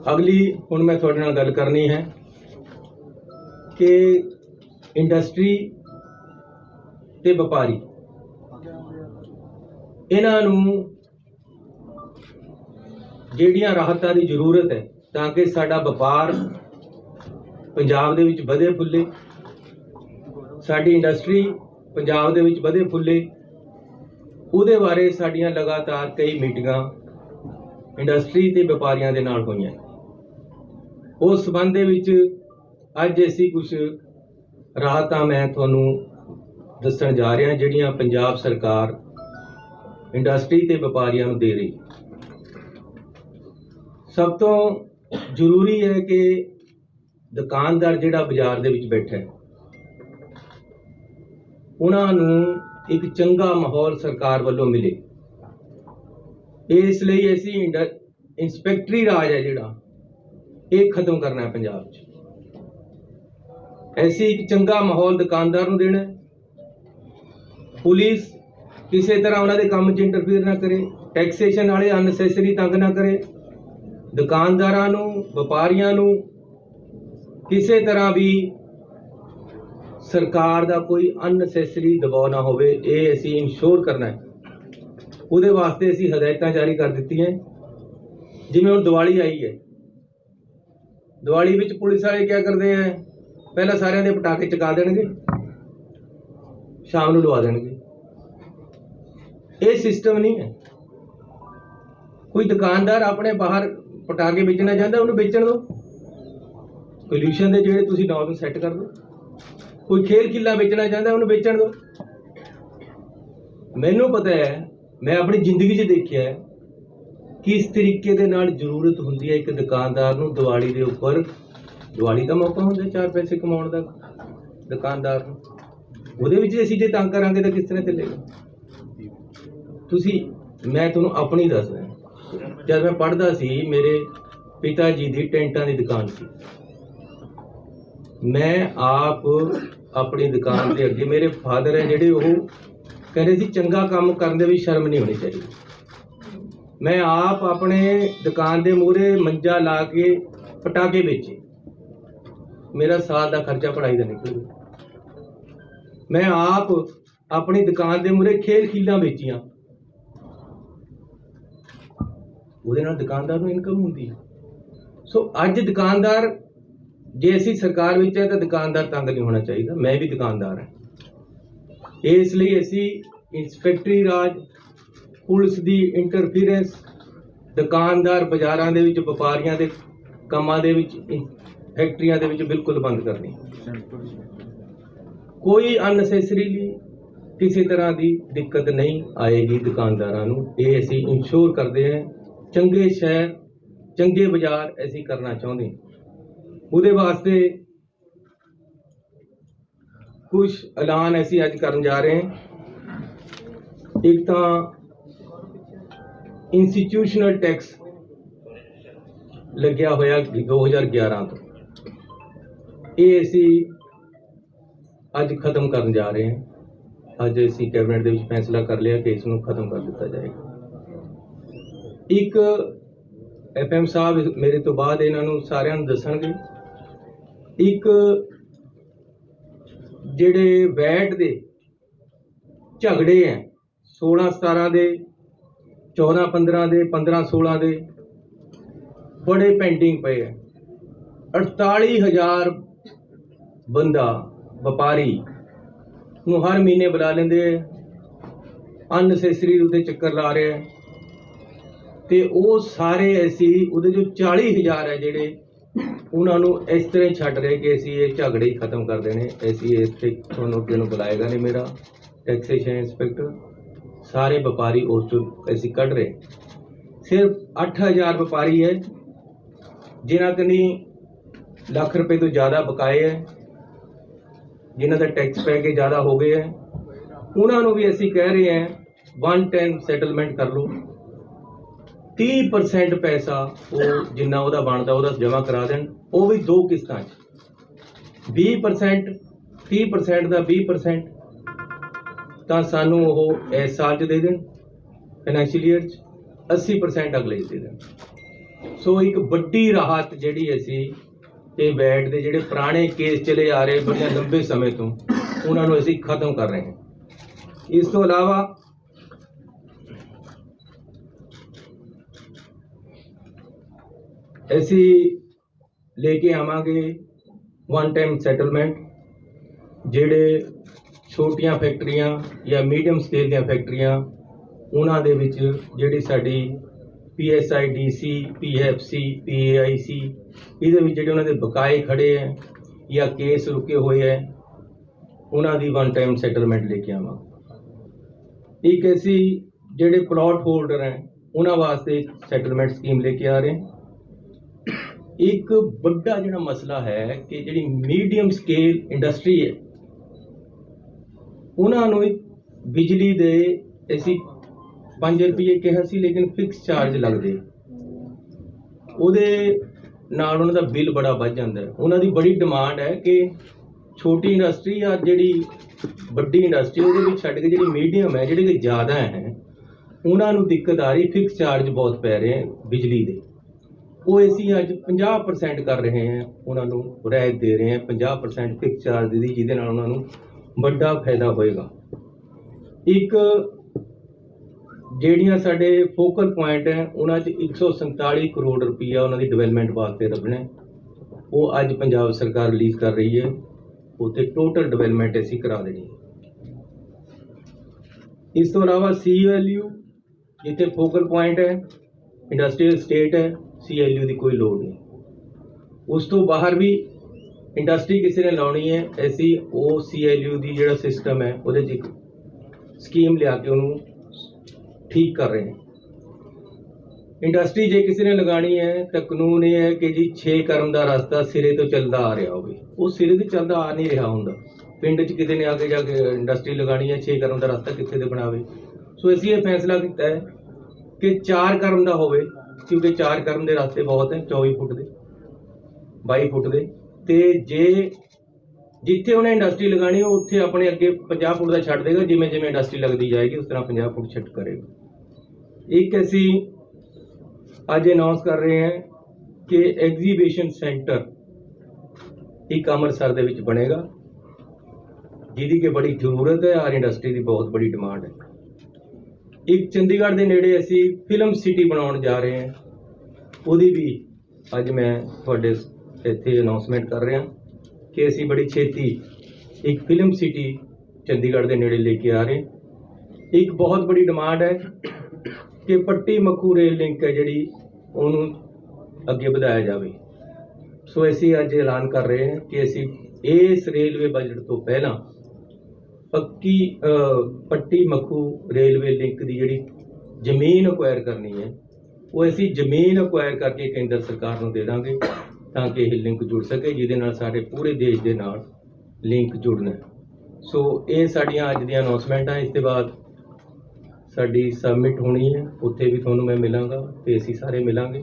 अगली हुण मैं तुहाडे नाल गल करनी है कि इंडस्ट्री ते व्यापारी इन्हां नूं जिहड़ियां राहतां दी जरूरत है तां कि साडा व्यापार पंजाब दे विच वधे फुल्ले, साडी इंडस्ट्री पंजाब दे विच वधे फुल्ले, उहदे बारे साडीआं लगातार कई मीटिंगां इंडस्ट्री ते व्यापारियां दे नाल होईआं। उस संबंध दे विच अज असीं कुछ राहतां मैं तुहानूं दस्सण जा रहा जिहड़ियां पंजाब सरकार इंडस्ट्री ते व्यापारियां नूं दे रही। सब तो जरूरी है कि दुकानदार जिहड़ा बाजार दे विच बैठा है उन्हां नूं एक चंगा माहौल सरकार वालों मिले। इसलिए असीं इंस्पैक्टरी राज है जिहड़ा ये खत्म करना है पंजाब च। ऐसी एक चंगा माहौल दुकानदार नूं देना है। पुलिस किसी तरह उन्होंने काम च इंटरफेयर ना करे, टैक्सेशन वाले अननैसेसरी तंग ना करे, दुकानदारां नूं व्यापारियां नूं किसी तरह भी सरकार का कोई अननैसेसरी दबाव ना होवे, ये असीं इंश्योर करना है। उहदे वास्ते असीं हदायतां जारी कर दित्ती हैं। जिवें हुण दिवाली आई है, दिवाली विच पुलिस वाले क्या करते हैं, पहला सारिਆਂ ਦੇ पटाखे चका देणगे, शाम ਨੂੰ लवा देणगे। ये सिस्टम नहीं है। कोई दुकानदार अपने बाहर पटाखे बेचना चाहता उन्हें बेचण दो, पोल्यूशन के ਜਿਹੜੇ ਤੁਸੀਂ नॉर्म सैट कर दो। कोई खेल खिला बेचना चाहता उन्हें बेचण दो। मैनू पता है, मैं अपनी जिंदगी च देखिया है किस तरीके दे नाल जरूरत हुंदी है एक दुकानदार नूं दिवाली दे उपर। दिवाली का मौका हुंदा 4 पैसे कमाउण दा दुकानदार नूं, ਉਹਦੇ ਵਿੱਚ ਅਸੀਂ ਜੇ ਤੰਗ ਕਰਾਂਗੇ ਤਾਂ किस तरह ਚੱਲੇਗਾ। ਤੁਸੀਂ मैं ਤੁਹਾਨੂੰ अपनी ਦੱਸਦਾ, जब मैं पढ़दा सी मेरे पिता जी ਦੀ ਟੈਂਟਾਂ ਦੀ दुकान सी। मैं आप अपनी दुकान के अगे मेरे फादर है ਜਿਹੜੇ ਉਹ ਕਹਿੰਦੇ ਸੀ ਚੰਗਾ ਕੰਮ ਕਰਨ ਦੇ ਵੀ ਸ਼ਰਮ नहीं होनी चाहिए। मैं आप अपने दुकान के मूहरे मंजा ला के पटाखे बेचे, मेरा साल का खर्चा पढ़ाई का निकल गया। मैं आप अपनी दुकान के मूहरे खेल खीलां बेचियां, ਉਹਦੇ ਨਾਲ दुकानदार ਨੂੰ इनकम ਹੁੰਦੀ है। सो अज दुकानदार जे असीं सरकार विच है तो दुकानदार तंग नहीं होना चाहिए। मैं भी दुकानदार है, इसलिए असीं इंस्पैक्टरी राज, पुलिस की इंटरफीरेंस, दुकानदार बाजारां दे विच व्यापारियां दे कामां दे विच फैक्ट्रियां दे विच बिल्कुल बंद करनी। कोई अननैसेसरीली किसी तरह की दिक्कत नहीं आएगी दुकानदारां नूं। ये असीं इंश्योर करते हैं। चंगे शहर चंगे बाजार असीं करना चाहुंदे हां। उहदे वास्ते कुछ ऐलान असीं अज करन जा रहे हैं। एक तो इंस्टीट्यूशनल टैक्स लग्या होया 2011 तो, ये असीं अज खत्म करन जा रहे हैं। अज असीं कैबिनेट दे विच फैसला कर लिया कि इसनूं खत्म कर दिता जाएगा। एक FM साहब मेरे तो बाद इन्हां नूं सारिआं नूं दस्सणगे, एक जिहड़े वैट दे झगड़े हैं 16-17 दे, 14-15 दे, 15-16 दे बड़े पेंडिंग पे है। 48,000 बंदा व्यापारी नूं हर महीने बुला लेंदे, अननैसेसरी उहदे चक्कर ला रहे हैं। तो वो सारे असी उहदे जो 40,000 है जिहड़े उन्हां नूं इस तरह छड्ड रहे कि असी ये झगड़े ही खत्म कर देने। असी इत्थे तुहानूं अगे नूं बुलाएगा नहीं मेरा टैक्सेशन इंस्पैक्टर, सारे व्यापारी उस चों असी कढ रहे। सिर्फ 8,000 व्यापारी है जिन्हां कनी लाख रुपए तो ज़्यादा बकाए है, जिन्हां दा टैक्स पै के ज़्यादा हो गए है। उन्हां नूं भी असी कह रहे हैं वन टाइम सैटलमेंट कर लो, 30% पैसा वो जिन्ना उहदा बनदा उहदा जमा करा देण, वो भी 2 किस्तां च 20%, 30% का 20% तो सानू वो इस साल च दे देण फाइनैंशियल ईयर च, 80% अगले च दे देण। ਸੋ ਇੱਕ ਵੱਡੀ ਰਾਹਤ ਜਿਹੜੀ ਅਸੀਂ ਇਹ ਵੈਟ ਦੇ ਜਿਹੜੇ ਪੁਰਾਣੇ ਕੇਸ ਚਲੇ ਆ ਰਹੇ ਬੜੇ ਲੰਬੇ ਸਮੇਂ ਤੋਂ ਉਹਨਾਂ ਨੂੰ ਅਸੀਂ ਖਤਮ ਕਰ ਰਹੇ ਹਾਂ। ਇਸ ਤੋਂ ਇਲਾਵਾ ਅਸੀਂ ਲੈ ਕੇ ਆਵਾਂਗੇ ਵਨ ਟਾਈਮ ਸੈਟਲਮੈਂਟ, ਜਿਹੜੇ ਛੋਟੀਆਂ ਫੈਕਟਰੀਆਂ ਜਾਂ ਮੀਡੀਅਮ ਸਕੇਲ ਦੀਆਂ ਫੈਕਟਰੀਆਂ ਉਹਨਾਂ ਦੇ ਵਿੱਚ ਜਿਹੜੀ ਸਾਡੀ PSIDC, PFC, PAIC ਇਹਦੇ ਵਿੱਚ ਜਿਹੜੇ ਉਹਨਾਂ ਦੇ ਬਕਾਏ ਖੜੇ ਹੈ ਜਾਂ ਕੇਸ ਰੁਕੇ ਹੋਏ ਹੈ ਉਹਨਾਂ ਦੀ ਵਨ ਟਾਈਮ ਸੈਟਲਮੈਂਟ ਲੈ ਕੇ ਆਵਾਂਗੇ। ਇੱਕ ਅਸੀਂ ਜਿਹੜੇ ਪਲਾਟ ਹੋਲਡਰ ਹੈ ਉਹਨਾਂ ਵਾਸਤੇ ਸੈਟਲਮੈਂਟ ਸਕੀਮ ਲੈ ਕੇ ਆ ਰਹੇ। ਇੱਕ ਵੱਡਾ ਜਿਹੜਾ ਮਸਲਾ ਹੈ ਕਿ ਜਿਹੜੀ ਮੀਡੀਅਮ ਸਕੇਲ ਇੰਡਸਟਰੀ ਹੈ ਉਹਨਾਂ ਨੂੰ ਬਿਜਲੀ ਦੇ ਅਸੀਂ 5 ਰੁਪਏ ਕਿਹਾ ਸੀ, ਲੇਕਿਨ ਫਿਕਸ ਚਾਰਜ ਲੱਗਦੇ, ਉਹਦੇ ਨਾਲ ਉਹਨਾਂ ਦਾ ਬਿੱਲ ਬੜਾ ਵੱਧ ਜਾਂਦਾ ਹੈ। ਉਹਨਾਂ ਦੀ ਬੜੀ ਡਿਮਾਂਡ ਹੈ ਕਿ ਛੋਟੀ ਇੰਡਸਟਰੀ ਜਾਂ ਜਿਹੜੀ ਵੱਡੀ ਇੰਡਸਟਰੀ ਉਹਦੇ ਵਿੱਚ ਛੱਡ ਕੇ ਜਿਹੜੀ ਮੀਡੀਅਮ ਹੈ, ਜਿਹੜੇ ਕਿ ਜ਼ਿਆਦਾ ਹੈ, ਉਹਨਾਂ ਨੂੰ ਦਿੱਕਤ ਆ ਰਹੀ, ਫਿਕਸ ਚਾਰਜ ਬਹੁਤ ਪੈ ਰਹੇ ਹੈ ਬਿਜਲੀ ਦੇ। ਉਹ ਅਸੀਂ ਅੱਜ 50% ਕਰ ਰਹੇ ਹਾਂ, ਉਹਨਾਂ ਨੂੰ ਰਿਆਇਤ ਦੇ ਰਹੇ ਹਾਂ 50% ਫਿਕਸ ਚਾਰਜ ਦੀ, ਜਿਹਦੇ ਨਾਲ ਉਹਨਾਂ ਨੂੰ ਵੱਡਾ ਫਾਇਦਾ ਹੋਏਗਾ। ਇੱਕ ਜਿਹੜੀਆਂ ਸਾਡੇ ਫੋਕਲ ਪੁਆਇੰਟ ਹੈ ਉਹਨਾਂ 'ਚ 147 ਕਰੋੜ ਰੁਪਈਆ ਉਹਨਾਂ ਦੀ ਡਿਵੈਲਪਮੈਂਟ ਵਾਸਤੇ ਰੱਖਣਾ, ਉਹ ਅੱਜ ਪੰਜਾਬ ਸਰਕਾਰ ਰਿਲੀਜ਼ ਕਰ ਰਹੀ ਹੈ। ਉੱਥੇ ਟੋਟਲ ਡਿਵੈਲਪਮੈਂਟ ਅਸੀਂ ਕਰਾ ਦੇਣੀ ਹੈ। ਇਸ ਤੋਂ ਇਲਾਵਾ CLU ਜਿੱਥੇ ਫੋਕਲ ਪੁਆਇੰਟ ਹੈ, ਇੰਡਸਟਰੀਅਲ ਸਟੇਟ ਹੈ, CLU ਦੀ ਕੋਈ ਲੋੜ ਨਹੀਂ। ਉਸ ਤੋਂ ਬਾਹਰ ਵੀ ਇੰਡਸਟਰੀ ਕਿਸੇ ਨੇ ਲਾਉਣੀ ਹੈ, ਅਸੀਂ ਉਹ CLU ਦੀ ਜਿਹੜਾ ਸਿਸਟਮ ਹੈ ਉਹਦੇ 'ਚ ਇੱਕ ਸਕੀਮ ਲਿਆ ਕੇ ਉਹਨੂੰ ਠੀਕ ਕਰ ਰਹੇ ਹਾਂ। ਇੰਡਸਟਰੀ ਜੇ ਕਿਸੇ ਨੇ ਲਗਾਣੀ ਹੈ ਤਾਂ ਕਾਨੂੰਨ ਇਹ ਹੈ ਕਿ ਜੀ 6 ਕਰਮ ਦਾ ਰਸਤਾ ਸਿਰੇ ਤੋਂ ਚੱਲਦਾ ਆ ਰਿਹਾ ਹੋਵੇ। ਉਹ ਸਿਰੇ ਤੋਂ ਚੱਲਦਾ ਆ ਨਹੀਂ ਰਿਹਾ ਹੁੰਦਾ। ਪਿੰਡ 'ਚ ਕਿਤੇ ਨੇ ਆ ਕੇ ਜਾ ਕੇ ਇੰਡਸਟਰੀ ਲਗਾਣੀ ਹੈ, 6 ਕਰਮ ਦਾ ਰਸਤਾ ਕਿੱਥੇ ਦੇ ਬਣਾਵੇ। ਸੋ ਅਸੀਂ ਇਹ ਫੈਸਲਾ ਕੀਤਾ ਹੈ ਕਿ 4 ਕਰਮ ਦਾ ਹੋਵੇ, ਕਿਉਂਕਿ 4 ਕਰਮ ਦੇ ਰਸਤੇ ਬਹੁਤ ਹੈ, 24 ਫੁੱਟ ਦੇ, 22 ਫੁੱਟ ਦੇ, ਤੇ ਜੇ ਜਿੱਥੇ ਉਹਨੇ ਇੰਡਸਟਰੀ ਲਗਾਣੀ ਉੱਥੇ ਆਪਣੇ ਅੱਗੇ 50 ਫੁੱਟ ਦਾ ਛੱਡ ਦੇਗਾ, ਜਿਵੇਂ ਜਿਵੇਂ ਇੰਡਸਟਰੀ ਲੱਗਦੀ ਜਾਏਗੀ ਉਸ ਤਰ੍ਹਾਂ 50 ਫੁੱਟ ਛੱਡ ਕਰੇਗਾ। ਇੱਕ ਅਸੀਂ ਅੱਜ ਅਨਾਉਂਸ ਕਰ ਰਹੇ ਹਾਂ ਕਿ ਐਗਜ਼ੀਬਿਸ਼ਨ ਸੈਂਟਰ ਇੱਕ ਅੰਮ੍ਰਿਤਸਰ ਦੇ ਵਿੱਚ ਬਣੇਗਾ, ਜਿਹਦੀ ਕਿ ਬੜੀ ਜ਼ਰੂਰਤ ਹੈ ਔਰ ਇੰਡਸਟਰੀ ਦੀ ਬਹੁਤ ਬੜੀ ਡਿਮਾਂਡ ਹੈ। ਇੱਕ ਚੰਡੀਗੜ੍ਹ ਦੇ ਨੇੜੇ ਅਸੀਂ ਫਿਲਮ ਸਿਟੀ ਬਣਾਉਣ ਜਾ ਰਹੇ ਹਾਂ, ਉਹਦੀ ਵੀ ਅੱਜ ਮੈਂ ਤੁਹਾਡੇ ਇੱਥੇ ਅਨਾਉਂਸਮੈਂਟ ਕਰ ਰਿਹਾ ਕਿ ਅਸੀਂ ਬੜੀ ਛੇਤੀ ਇੱਕ ਫਿਲਮ ਸਿਟੀ ਚੰਡੀਗੜ੍ਹ ਦੇ ਨੇੜੇ ਲੈ ਕੇ ਆ ਰਹੇ। ਇੱਕ ਬਹੁਤ ਬੜੀ ਡਿਮਾਂਡ ਹੈ ਕਿ ਪੱਟੀ ਮੱਖੂ ਰੇਲ ਲਿੰਕ ਹੈ ਜਿਹੜੀ ਉਹਨੂੰ ਅੱਗੇ ਵਧਾਇਆ ਜਾਵੇ। ਸੋ ਅਸੀਂ ਅੱਜ ਐਲਾਨ ਕਰ ਰਹੇ ਹਾਂ ਕਿ ਅਸੀਂ ਇਸ ਰੇਲਵੇ ਬਜਟ ਤੋਂ ਪਹਿਲਾਂ ਪੱਟੀ ਮੱਖੂ ਰੇਲਵੇ ਲਿੰਕ ਦੀ ਜਿਹੜੀ ਜ਼ਮੀਨ ਅਕਵਾਇਰ ਕਰਨੀ ਹੈ, ਉਹ ਅਸੀਂ ਜ਼ਮੀਨ ਅਕਵਾਇਰ ਕਰਕੇ ਕੇਂਦਰ ਸਰਕਾਰ ਨੂੰ ਦੇ ਦਾਂਗੇ ਤਾਂ ਕਿ ਇਹ ਲਿੰਕ ਜੁੜ ਸਕੇ, ਜਿਹਦੇ ਨਾਲ ਸਾਡੇ ਪੂਰੇ ਦੇਸ਼ ਦੇ ਨਾਲ ਲਿੰਕ ਜੁੜਨਾ। ਸੋ ਇਹ ਸਾਡੀਆਂ ਅੱਜ ਦੀਆਂ ਅਨਾਉਂਸਮੈਂਟਾਂ। ਇਸ ਤੋਂ ਬਾਅਦ ਸਾਡੀ ਸਬਮਿਟ ਹੋਣੀ ਹੈ, ਉੱਥੇ ਵੀ ਤੁਹਾਨੂੰ ਮੈਂ ਮਿਲਾਂਗਾ ਤੇ ਅਸੀਂ ਸਾਰੇ ਮਿਲਾਂਗੇ।